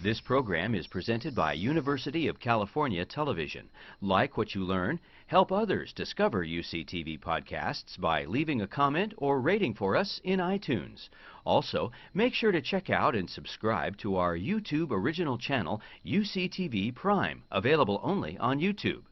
This program is presented by University of California Television. Like what you learn? Help others discover UCTV podcasts by leaving a comment or rating for us in iTunes. Also, make sure to check out and subscribe to our YouTube original channel, UCTV Prime, available only on YouTube.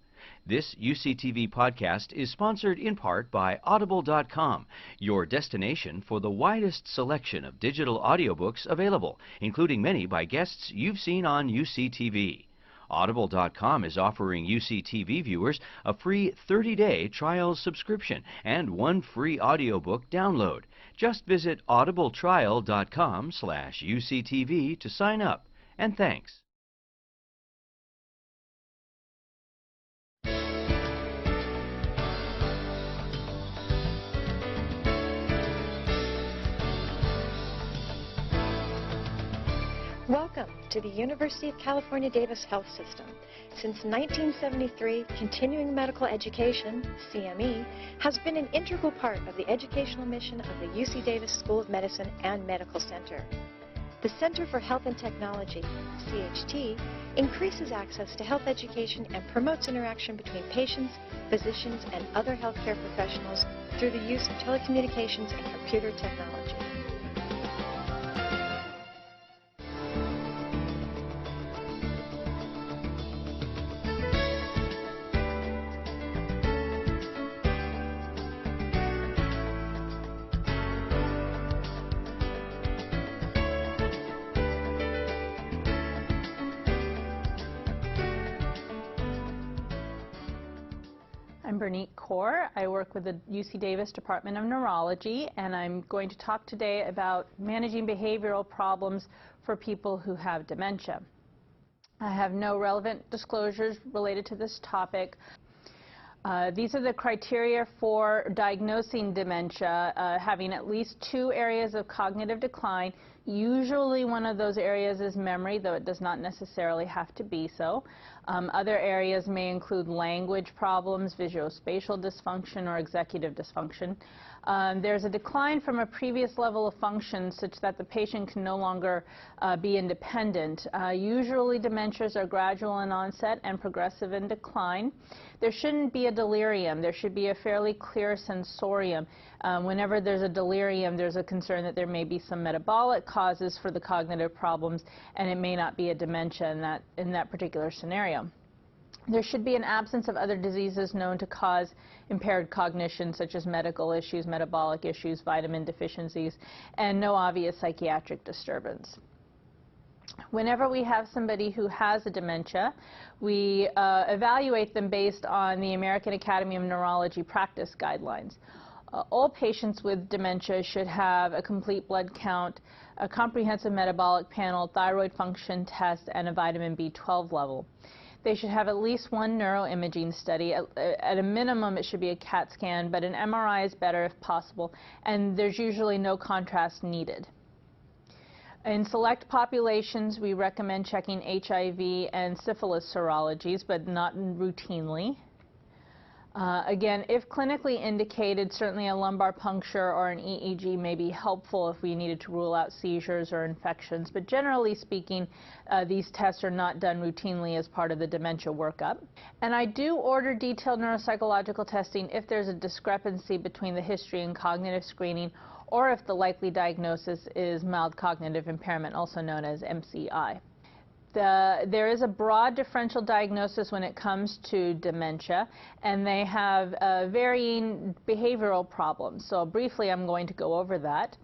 This UCTV podcast is sponsored in part by Audible.com, your destination for the widest selection of digital audiobooks available, including many by guests you've seen on UCTV. Audible.com is offering UCTV viewers a free 30-day trial subscription and one free audiobook download. Just visit audibletrial.com/UCTV to sign up. And thanks. Welcome to the University of California Davis Health System. Since 1973, continuing medical education, CME, has been an integral part of the educational mission of the UC Davis School of Medicine and Medical Center. The Center for Health and Technology, CHT, increases access to health education and promotes interaction between patients, physicians, and other healthcare professionals through the use of telecommunications and computer technology. I'm Bernice Kaur. I work with the UC Davis Department of Neurology, and I'm going to talk today about managing behavioral problems for people who have dementia. I have no relevant disclosures related to this topic. These are the criteria for diagnosing dementia, having at least 2 areas of cognitive decline. Usually one of those areas is memory, though it does not necessarily have to be so. Other areas may include language problems, visuospatial dysfunction, or executive dysfunction. There's a decline from a previous level of function such that the patient can no longer be independent. Usually dementias are gradual in onset and progressive in decline. There shouldn't be a delirium. There should be a fairly clear sensorium. Whenever there's a delirium, there's a concern that there may be some metabolic causes for the cognitive problems, and it may not be a dementia in that particular scenario. There should be an absence of other diseases known to cause impaired cognition, such as medical issues, metabolic issues, vitamin deficiencies, and no obvious psychiatric disturbance. Whenever we have somebody who has a dementia, we evaluate them based on the American Academy of Neurology practice guidelines. All patients with dementia should have a complete blood count, a comprehensive metabolic panel, thyroid function test, and a vitamin B12 level. They should have at least one neuroimaging study. At a minimum, it should be a CAT scan, but an MRI is better if possible, and there's usually no contrast needed. In select populations, we recommend checking HIV and syphilis serologies, but not routinely. Again, if clinically indicated, certainly a lumbar puncture or an EEG may be helpful if we needed to rule out seizures or infections, but generally speaking, these tests are not done routinely as part of the dementia workup. And I do order detailed neuropsychological testing if there's a discrepancy between the history and cognitive screening, or if the likely diagnosis is mild cognitive impairment, also known as MCI. There is a broad differential diagnosis when it comes to dementia, and they have varying behavioral problems. So briefly, I'm going to go over that.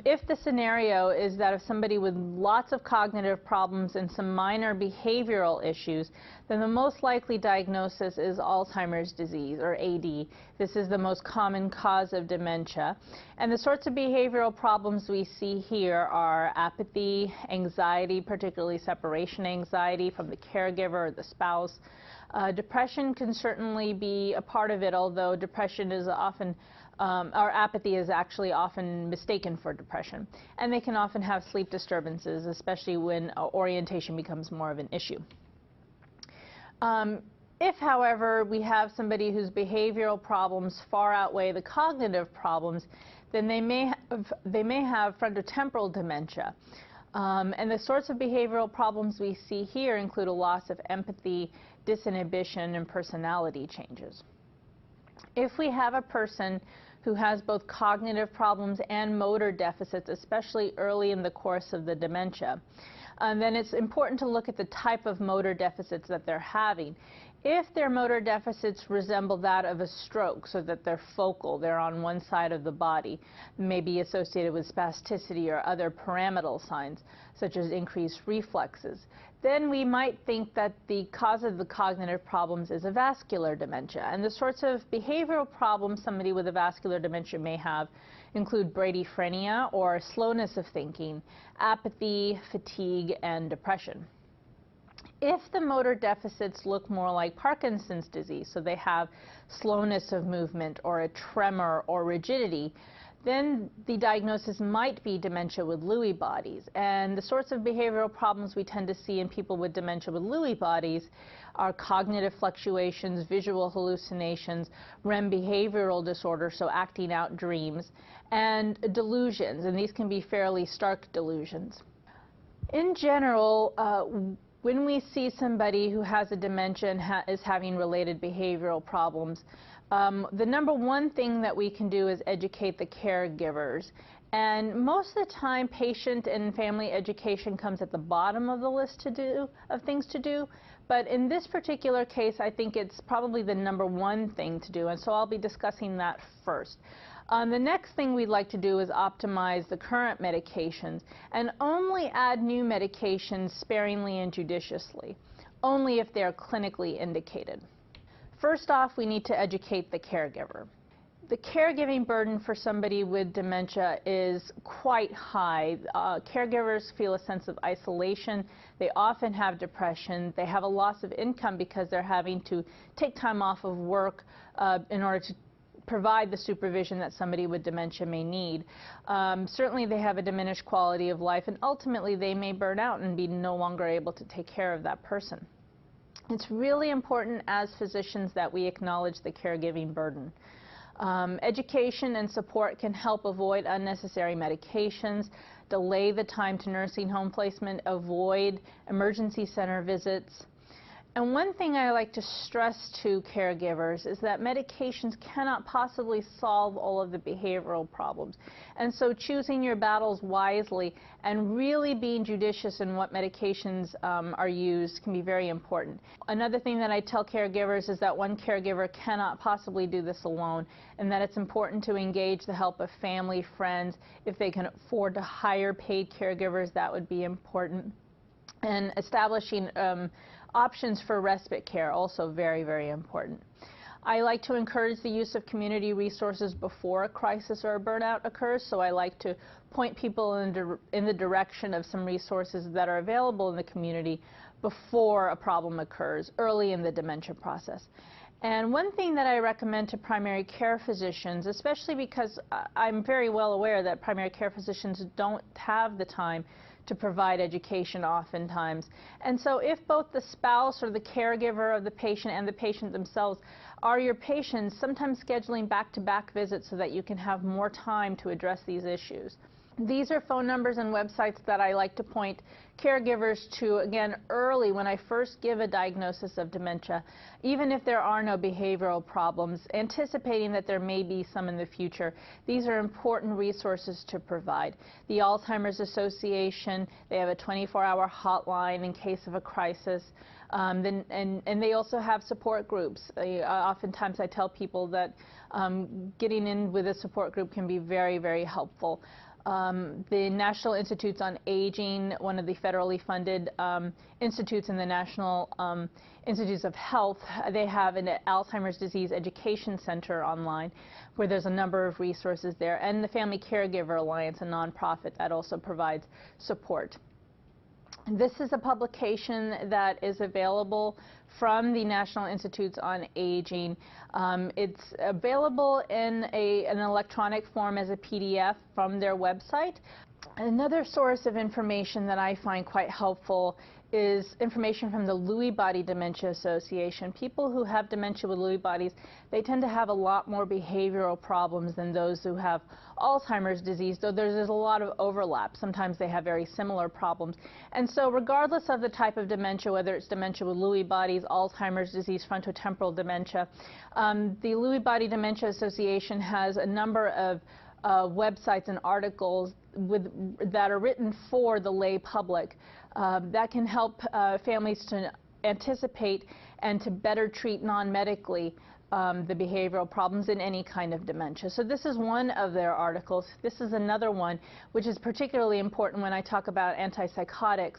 If the scenario is that of somebody with lots of cognitive problems and some minor behavioral issues, then the most likely diagnosis is Alzheimer's disease, or AD. This is the most common cause of dementia. And the sorts of behavioral problems we see here are apathy, anxiety, particularly separation anxiety from the caregiver or the spouse. Depression can certainly be a part of it, although depression is often or apathy is actually often mistaken for depression. And they can often have sleep disturbances, especially when orientation becomes more of an issue. If, however, we have somebody whose behavioral problems far outweigh the cognitive problems, then they may have frontotemporal dementia. And the sorts of behavioral problems we see here include a loss of empathy, disinhibition, and personality changes. If we have a person who has both cognitive problems and motor deficits, especially early in the course of the dementia, then it's important to look at the type of motor deficits that they're having. If their motor deficits resemble that of a stroke, so that they're focal, they're on one side of the body, may be associated with spasticity or other pyramidal signs, such as increased reflexes, then we might think that the cause of the cognitive problems is a vascular dementia. And the sorts of behavioral problems somebody with a vascular dementia may have include bradyphrenia, or slowness of thinking, apathy, fatigue, and depression. If the motor deficits look more like Parkinson's disease, so they have slowness of movement or a tremor or rigidity, then the diagnosis might be dementia with Lewy bodies. And the sorts of behavioral problems we tend to see in people with dementia with Lewy bodies are cognitive fluctuations, visual hallucinations, REM behavioral disorder, so acting out dreams, and delusions, and these can be fairly stark delusions. In general, when we see somebody who has a dementia and is having related behavioral problems, the number one thing that we can do is educate the caregivers. And most of the time, patient and family education comes at the bottom of the list of things to do. But in this particular case, I think it's probably the number one thing to do. And so I'll be discussing that first. The next thing we'd like to do is optimize the current medications and only add new medications sparingly and judiciously, only if they're clinically indicated. First off, we need to educate the caregiver. The caregiving burden for somebody with dementia is quite high. Caregivers feel a sense of isolation. They often have depression. They have a loss of income because they're having to take time off of work in order to provide the supervision that somebody with dementia may need. Certainly they have a diminished quality of life, and ultimately they may burn out and be no longer able to take care of that person. It's really important as physicians that we acknowledge the caregiving burden. Education and support can help avoid unnecessary medications, delay the time to nursing home placement, avoid emergency center visits. And one thing I like to stress to caregivers is that medications cannot possibly solve all of the behavioral problems. And so choosing your battles wisely and really being judicious in what medications are used can be very important. Another thing that I tell caregivers is that one caregiver cannot possibly do this alone, and that it's important to engage the help of family, friends. If they can afford to hire paid caregivers, that would be important. And establishing options for respite care, also very, very important. I like to encourage the use of community resources before a crisis or a burnout occurs, so I like to point people in the direction of some resources that are available in the community before a problem occurs, early in the dementia process. And one thing that I recommend to primary care physicians, especially because I'm very well aware that primary care physicians don't have the time to provide education oftentimes. And so if both the spouse or the caregiver of the patient and the patient themselves are your patients, sometimes scheduling back-to-back visits so that you can have more time to address these issues. These are phone numbers and websites that I like to point caregivers to, again, early when I first give a diagnosis of dementia, even if there are no behavioral problems, anticipating that there may be some in the future. These are important resources to provide. The Alzheimer's Association, they have a 24-hour hotline in case of a crisis. And they also have support groups. Oftentimes I tell people that getting in with a support group can be very, very helpful. The National Institutes on Aging, one of the federally funded institutes in the National Institutes of Health, they have an Alzheimer's Disease Education Center online where there's a number of resources there, and the Family Caregiver Alliance, a nonprofit that also provides support. This is a publication that is available from the National Institutes on Aging. It's available in an electronic form as a PDF from their website. Another source of information that I find quite helpful is information from the Lewy Body Dementia Association. People who have dementia with Lewy bodies, they tend to have a lot more behavioral problems than those who have Alzheimer's disease, though there's a lot of overlap. Sometimes they have very similar problems. And so regardless of the type of dementia, whether it's dementia with Lewy bodies, Alzheimer's disease, frontotemporal dementia, the Lewy Body Dementia Association has a number of websites and articles that are written for the lay public that can help families to anticipate and to better treat non-medically the behavioral problems in any kind of dementia. So this is one of their articles. This is another one, which is particularly important when I talk about antipsychotics,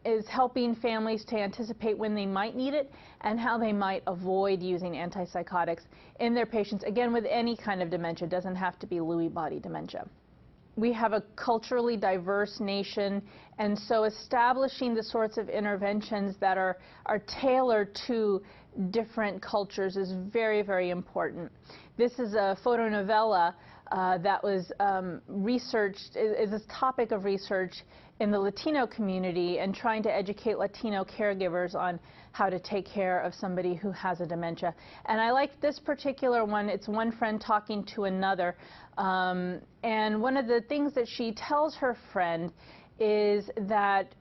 is helping families to anticipate when they might need it and how they might avoid using antipsychotics in their patients, again, with any kind of dementia. It doesn't have to be Lewy body dementia. We have a culturally diverse nation, and so establishing the sorts of interventions that are tailored to different cultures is very, very important. This is a photonovela that was researched, is a topic of research in the Latino community and trying to educate Latino caregivers on how to take care of somebody who has a dementia. And I like this particular one. It's one friend talking to another. And one of the things that she tells her friend is that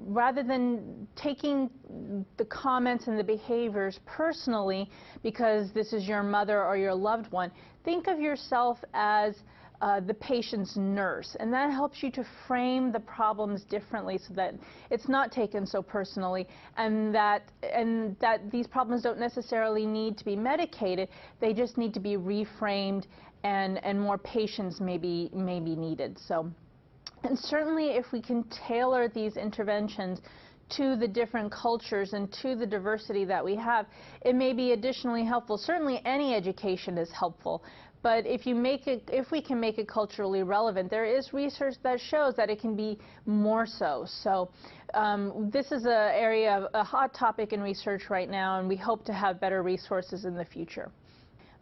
rather than taking the comments and the behaviors personally, because this is your mother or your loved one, think of yourself as the patient's nurse, and that helps you to frame the problems differently so that it's not taken so personally, and that these problems don't necessarily need to be medicated. They just need to be reframed, and more patience may be needed. So, and certainly if we can tailor these interventions to the different cultures and to the diversity that we have, it may be additionally helpful. Certainly any education is helpful, but if we can make it culturally relevant, there is research that shows that it can be more so. So this is an area, a hot topic in research right now, and we hope to have better resources in the future.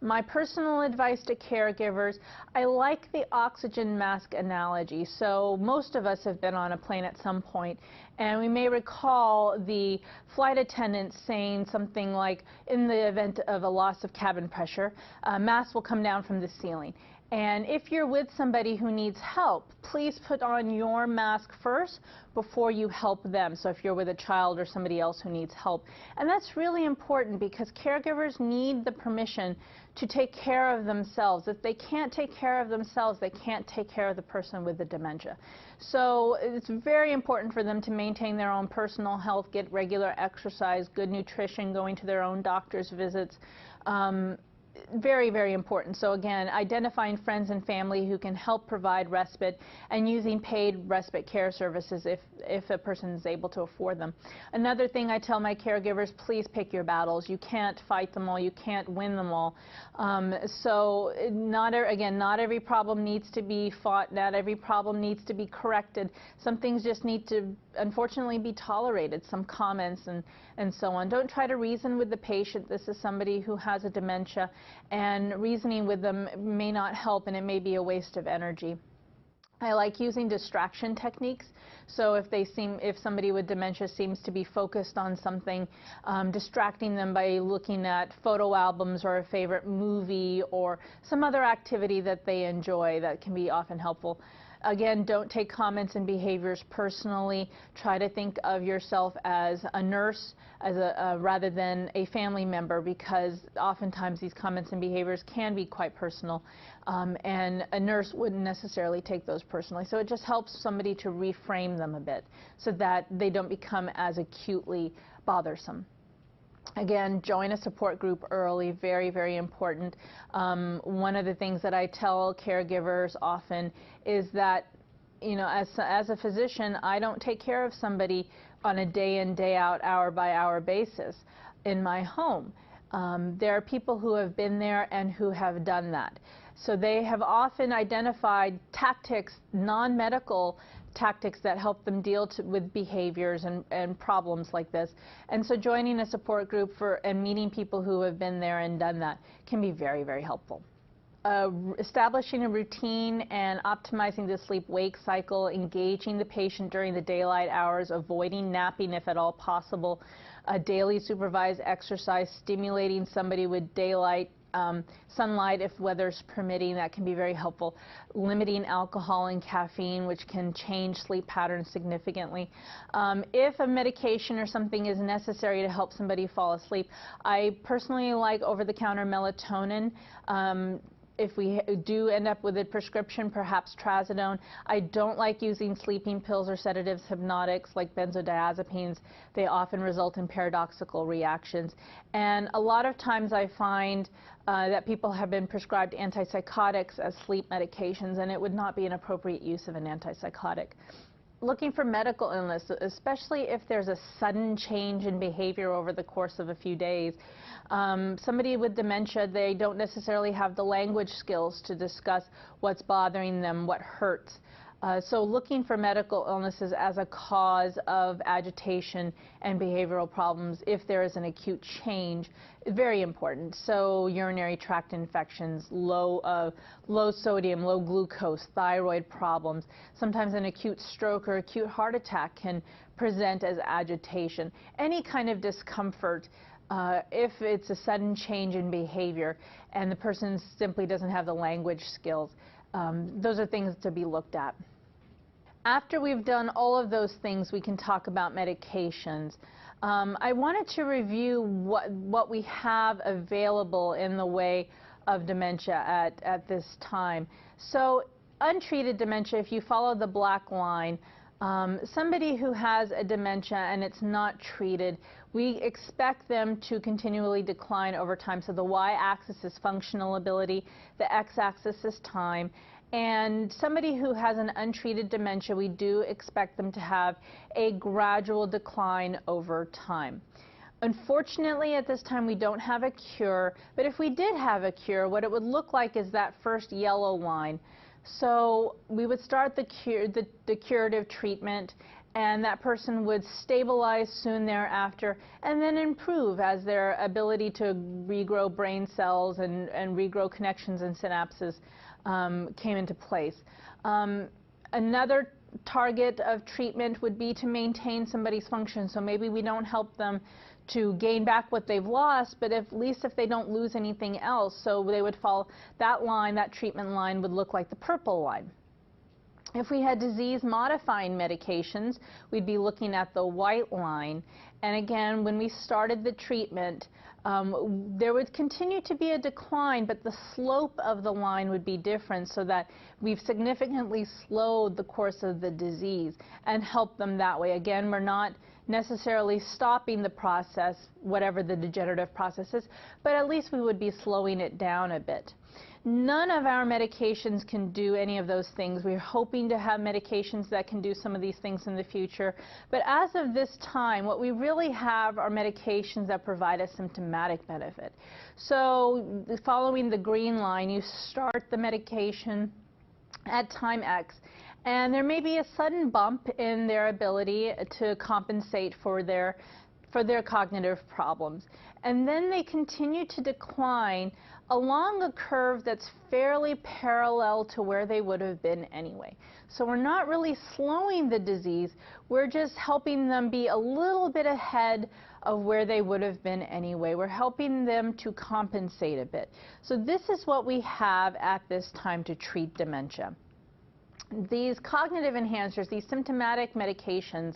My personal advice to caregivers, I like the oxygen mask analogy. So most of us have been on a plane at some point, and we may recall the flight attendant saying something like, in the event of a loss of cabin pressure, masks will come down from the ceiling. And if you're with somebody who needs help, please put on your mask first before you help them. So if you're with a child or somebody else who needs help. And that's really important because caregivers need the permission to take care of themselves. If they can't take care of themselves, they can't take care of the person with the dementia. So it's very important for them to maintain their own personal health, get regular exercise, good nutrition, going to their own doctor's visits. Very, very important. So again, identifying friends and family who can help provide respite and using paid respite care services if a person is able to afford them. Another thing I tell my caregivers, please pick your battles. You can't fight them all. You can't win them all. So not every problem needs to be fought. Not every problem needs to be corrected. Some things just need to, unfortunately, be tolerated, some comments and so on. Don't try to reason with the patient. This is somebody who has a dementia, and reasoning with them may not help, and it may be a waste of energy. I like using distraction techniques. So if somebody with dementia seems to be focused on something, distracting them by looking at photo albums or a favorite movie or some other activity that they enjoy, that can be often helpful. Again, don't take comments and behaviors personally. Try to think of yourself as a nurse rather than a family member, because oftentimes these comments and behaviors can be quite personal, and a nurse wouldn't necessarily take those personally. So it just helps somebody to reframe them a bit so that they don't become as acutely bothersome. Again, join a support group early, very, very important. One of the things that I tell caregivers often is that, you know, as a physician, I don't take care of somebody on a day in, day out, hour by hour basis in my home. There are people who have been there and who have done that. So they have often identified tactics, non-medical tactics, that help them deal with behaviors and problems like this. And so joining a support group and meeting people who have been there and done that can be very, very helpful. establishing a routine and optimizing the sleep-wake cycle, engaging the patient during the daylight hours, avoiding napping if at all possible, daily supervised exercise, stimulating somebody with daylight sunlight if weather's permitting, that can be very helpful. Limiting alcohol and caffeine, which can change sleep patterns significantly. If a medication or something is necessary to help somebody fall asleep, I personally like over-the-counter melatonin. If we do end up with a prescription, perhaps trazodone. I don't like using sleeping pills or sedatives, hypnotics like benzodiazepines. They often result in paradoxical reactions. And a lot of times I find that people have been prescribed antipsychotics as sleep medications, and it would not be an appropriate use of an antipsychotic. Looking for medical illness, especially if there's a sudden change in behavior over the course of a few days. Somebody with dementia, they don't necessarily have the language skills to discuss what's bothering them, what hurts. So looking for medical illnesses as a cause of agitation and behavioral problems if there is an acute change is very important. So urinary tract infections, low sodium, low glucose, thyroid problems. Sometimes an acute stroke or acute heart attack can present as agitation. Any kind of discomfort, if it's a sudden change in behavior and the person simply doesn't have the language skills, those are things to be looked at. After we've done all of those things, we can talk about medications. I wanted to review what we have available in the way of dementia at this time. So untreated dementia, if you follow the black line, somebody who has a dementia and it's not treated, we expect them to continually decline over time. So the y-axis is functional ability, the x-axis is time. And somebody who has an untreated dementia, we do expect them to have a gradual decline over time. Unfortunately, at this time, we don't have a cure, but if we did have a cure, what it would look like is that first yellow line. So we would start the curative treatment, and that person would stabilize soon thereafter and then improve as their ability to regrow brain cells and regrow connections and synapses came into place. Another target of treatment would be to maintain somebody's function. So maybe we don't help them to gain back what they've lost, but at least if they don't lose anything else, so they would follow that line, that treatment line would look like the purple line. If we had disease-modifying medications, we'd be looking at the white line. And again, when we started the treatment, there would continue to be a decline, but the slope of the line would be different so that we've significantly slowed the course of the disease and helped them that way. Again, we're not necessarily stopping the process, whatever the degenerative process is, but at least we would be slowing it down a bit. None of our medications can do any of those things. We're hoping to have medications that can do some of these things in the future. But as of this time, what we really have are medications that provide a symptomatic benefit. So following the green line, you start the medication at time X, and there may be a sudden bump in their ability to compensate for their cognitive problems. And then they continue to decline along a curve that's fairly parallel to where they would have been anyway. So we're not really slowing the disease, we're just helping them be a little bit ahead of where they would have been anyway. We're helping them to compensate a bit. So this is what we have at this time to treat dementia. These cognitive enhancers, these symptomatic medications,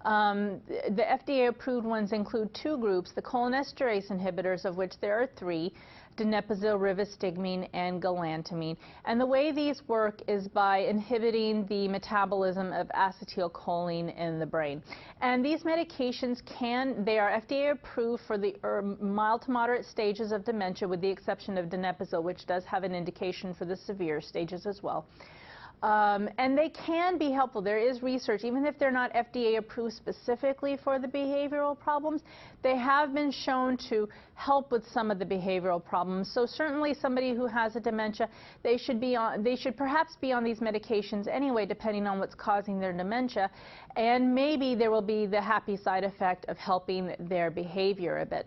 the FDA-approved ones include two groups, the cholinesterase inhibitors, of which there are three, donepezil, rivastigmine, and galantamine. And the way these work is by inhibiting the metabolism of acetylcholine in the brain. And these medications they are FDA-approved for the mild to moderate stages of dementia, with the exception of donepezil, which does have an indication for the severe stages as well. And they can be helpful. There is research, even if they're not FDA approved specifically for the behavioral problems, they have been shown to help with some of the behavioral problems. So certainly somebody who has a dementia, they should perhaps be on these medications anyway, depending on what's causing their dementia, and maybe there will be the happy side effect of helping their behavior a bit.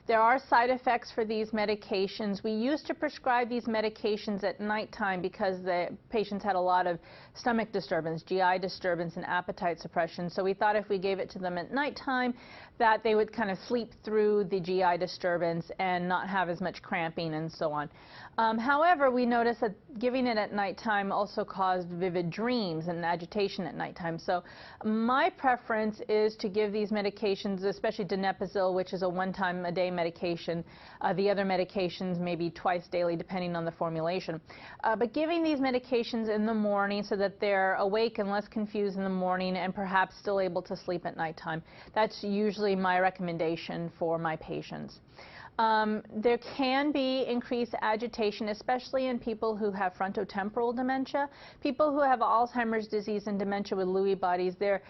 There are side effects for these medications. We used to prescribe these medications at nighttime because the patients had a lot of stomach disturbance, GI disturbance, and appetite suppression. So we thought if we gave it to them at nighttime, that they would kind of sleep through the GI disturbance and not have as much cramping and so on. However, we noticed that giving it at nighttime also caused vivid dreams and agitation at nighttime. So my preference is to give these medications, especially donepezil, which is a one-time-a-day medication. The other medications maybe twice daily, depending on the formulation. But giving these medications in the morning so that they're awake and less confused in the morning and perhaps still able to sleep at nighttime. That's usually my recommendation for my patients. There can be increased agitation, especially in people who have frontotemporal dementia. People who have Alzheimer's disease and dementia with Lewy bodies, there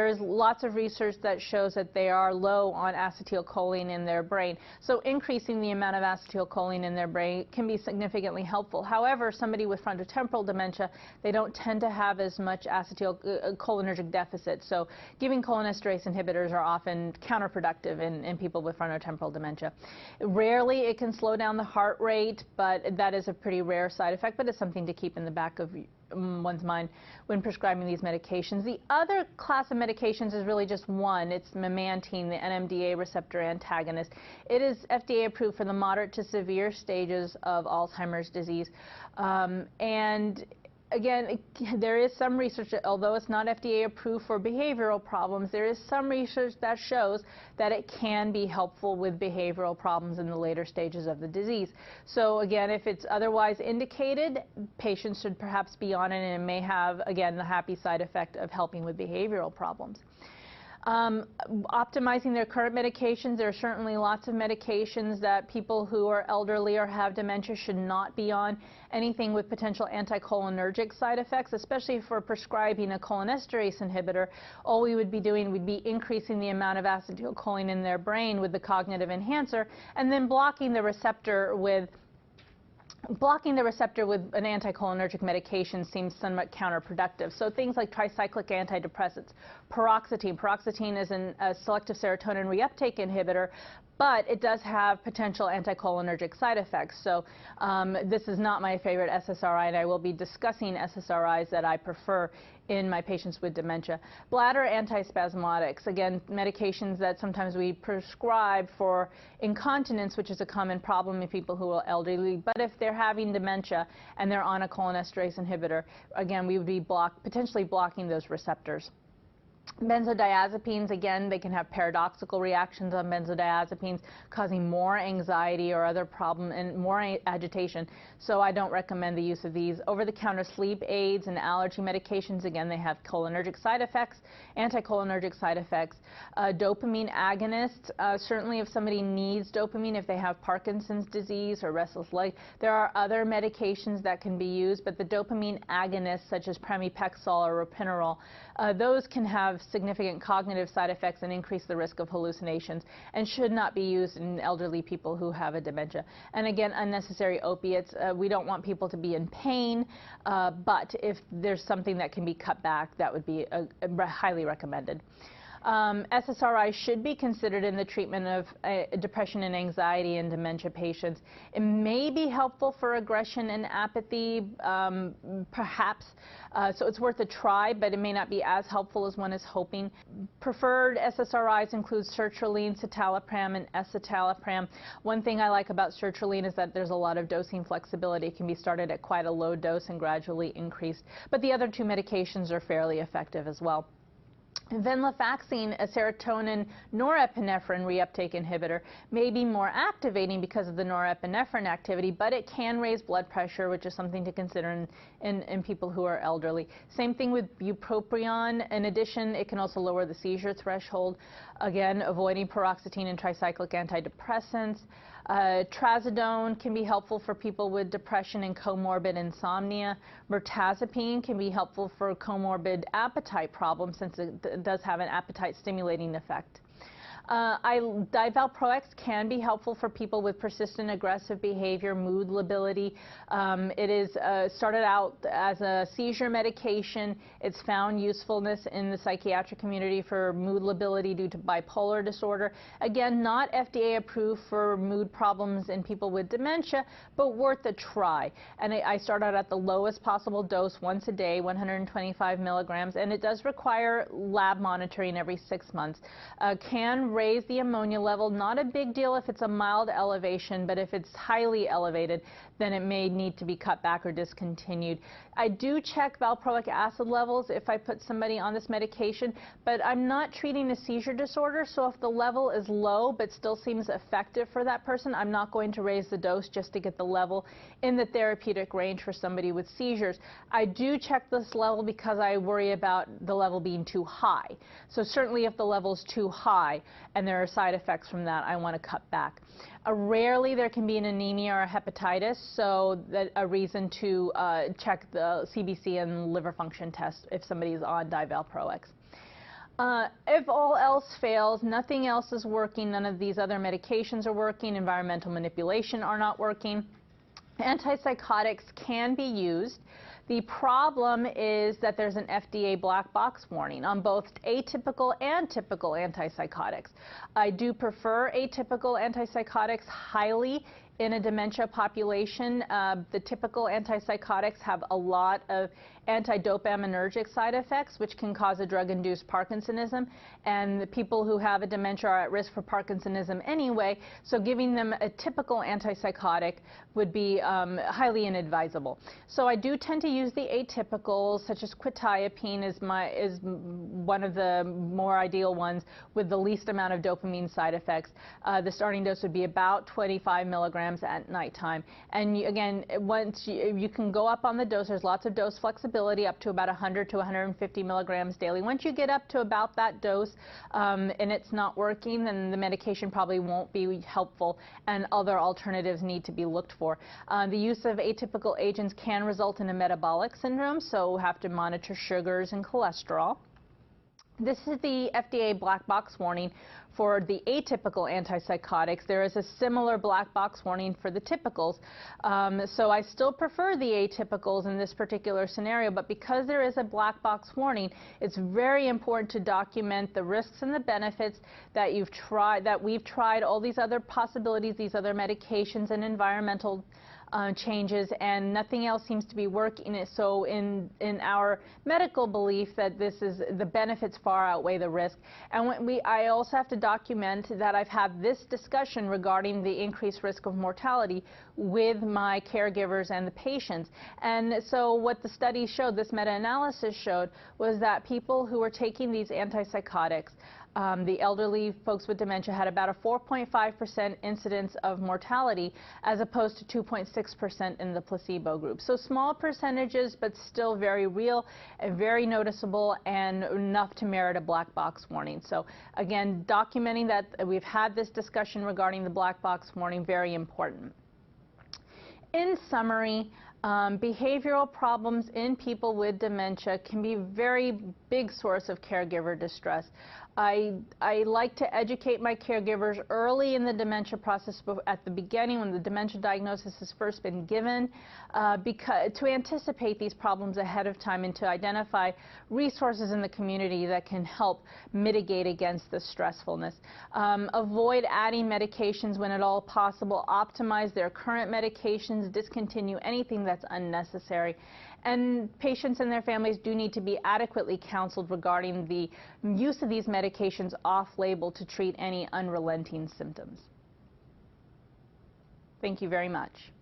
is lots of research that shows that they are low on acetylcholine in their brain. So increasing the amount of acetylcholine in their brain can be significantly helpful. However, somebody with frontotemporal dementia, they don't tend to have as much cholinergic deficit. So giving cholinesterase inhibitors are often counterproductive in people with frontotemporal dementia. Rarely it can slow down the heart rate, but that is a pretty rare side effect, but it's something to keep in the back of one's mind when prescribing these medications. The other class of medications is really just one. It's memantine, the NMDA receptor antagonist. It is FDA approved for the moderate to severe stages of Alzheimer's disease. And again, there is some research, although it's not FDA approved for behavioral problems, there is some research that shows that it can be helpful with behavioral problems in the later stages of the disease. So again, if it's otherwise indicated, patients should perhaps be on it, and it may have, again, the happy side effect of helping with behavioral problems. Optimizing their current medications, there are certainly lots of medications that people who are elderly or have dementia should not be on. Anything with potential anticholinergic side effects, especially for prescribing a cholinesterase inhibitor, all we would be doing would be increasing the amount of acetylcholine in their brain with the cognitive enhancer, and then blocking the receptor with an anticholinergic medication seems somewhat counterproductive. So things like tricyclic antidepressants, paroxetine. Paroxetine is a selective serotonin reuptake inhibitor, but it does have potential anticholinergic side effects. So this is not my favorite SSRI, and I will be discussing SSRIs that I prefer in my patients with dementia. Bladder antispasmodics, again, medications that sometimes we prescribe for incontinence, which is a common problem in people who are elderly. But if they're having dementia and they're on a cholinesterase inhibitor, again, we would be potentially blocking those receptors. Benzodiazepines, again, they can have paradoxical reactions on benzodiazepines, causing more anxiety or other problem and more agitation. So I don't recommend the use of these. Over-the-counter sleep aids and allergy medications, again, they have cholinergic side effects, anticholinergic side effects. Dopamine agonists, certainly if somebody needs dopamine, if they have Parkinson's disease or restless leg, there are other medications that can be used, but the dopamine agonists, such as pramipexole or ropinirole, those can have significant cognitive side effects and increase the risk of hallucinations, and should not be used in elderly people who have a dementia. And again, unnecessary opiates, we don't want people to be in pain, but if there's something that can be cut back, that would be highly recommended. SSRIs should be considered in the treatment of depression and anxiety in dementia patients. It may be helpful for aggression and apathy, perhaps, so it's worth a try, but it may not be as helpful as one is hoping. Preferred SSRIs include sertraline, citalopram, and escitalopram. One thing I like about sertraline is that there's a lot of dosing flexibility. It can be started at quite a low dose and gradually increased, but the other two medications are fairly effective as well. Venlafaxine, a serotonin norepinephrine reuptake inhibitor, may be more activating because of the norepinephrine activity, but it can raise blood pressure, which is something to consider in people who are elderly. Same thing with bupropion. In addition, it can also lower the seizure threshold. Again, avoiding paroxetine and tricyclic antidepressants. Trazodone can be helpful for people with depression and comorbid insomnia. Mirtazapine can be helpful for comorbid appetite problems, since it does have an appetite stimulating effect. Divalproex can be helpful for people with persistent aggressive behavior, mood lability. It is started out as a seizure medication. It's found usefulness in the psychiatric community for mood lability due to bipolar disorder. Again, not FDA approved for mood problems in people with dementia, but worth a try. And I start out at the lowest possible dose once a day, 125 milligrams, and it does require lab monitoring every 6 months. Can raise the ammonia level, not a big deal if it's a mild elevation, but if it's highly elevated, then it may need to be cut back or discontinued. I do check valproic acid levels if I put somebody on this medication, but I'm not treating a seizure disorder, so if the level is low but still seems effective for that person, I'm not going to raise the dose just to get the level in the therapeutic range for somebody with seizures. I do check this level because I worry about the level being too high. So certainly if the level is too high and there are side effects from that, I want to cut back. Rarely there can be an anemia or a hepatitis, so that a reason to check the CBC and liver function test if somebody is on divalproex. If all else fails, nothing else is working, none of these other medications are working, environmental manipulation are not working, antipsychotics can be used. The problem is that there's an FDA black box warning on both atypical and typical antipsychotics. I do prefer atypical antipsychotics highly in a dementia population. The typical antipsychotics have a lot of antidopaminergic side effects, which can cause a drug-induced Parkinsonism, and the people who have a dementia are at risk for Parkinsonism anyway, so giving them a typical antipsychotic would be highly inadvisable. So I do tend to use the atypicals, such as quetiapine is one of the more ideal ones with the least amount of dopamine side effects. The starting dose would be about 25 milligrams at nighttime. And again, once you can go up on the dose, there's lots of dose flexibility up to about 100 to 150 milligrams daily. Once you get up to about that dose and it's not working, then the medication probably won't be helpful and other alternatives need to be looked for. The use of atypical agents can result in a metabolic syndrome, so have to monitor sugars and cholesterol. This is the FDA black box warning for the atypical antipsychotics. There is a similar black box warning for the typicals. So I still prefer the atypicals in this particular scenario, but because there is a black box warning, it's very important to document the risks and the benefits that we've tried all these other possibilities, these other medications and environmental changes, and nothing else seems to be working. So in our medical belief that the benefits far outweigh the risk. And I also have to document that I've had this discussion regarding the increased risk of mortality with my caregivers and the patients. And so what the study showed, this meta-analysis showed, was that people who were taking these antipsychotics, the elderly folks with dementia, had about a 4.5% incidence of mortality as opposed to 2.6% in the placebo group. So small percentages, but still very real and very noticeable and enough to merit a black box warning. So again, documenting that we've had this discussion regarding the black box warning, very important. In summary, behavioral problems in people with dementia can be a very big source of caregiver distress. I like to educate my caregivers early in the dementia process, at the beginning when the dementia diagnosis has first been given, to anticipate these problems ahead of time and to identify resources in the community that can help mitigate against the stressfulness. Avoid adding medications when at all possible. Optimize their current medications. Discontinue anything that's unnecessary. And patients and their families do need to be adequately counseled regarding the use of these medications off-label to treat any unrelenting symptoms. Thank you very much.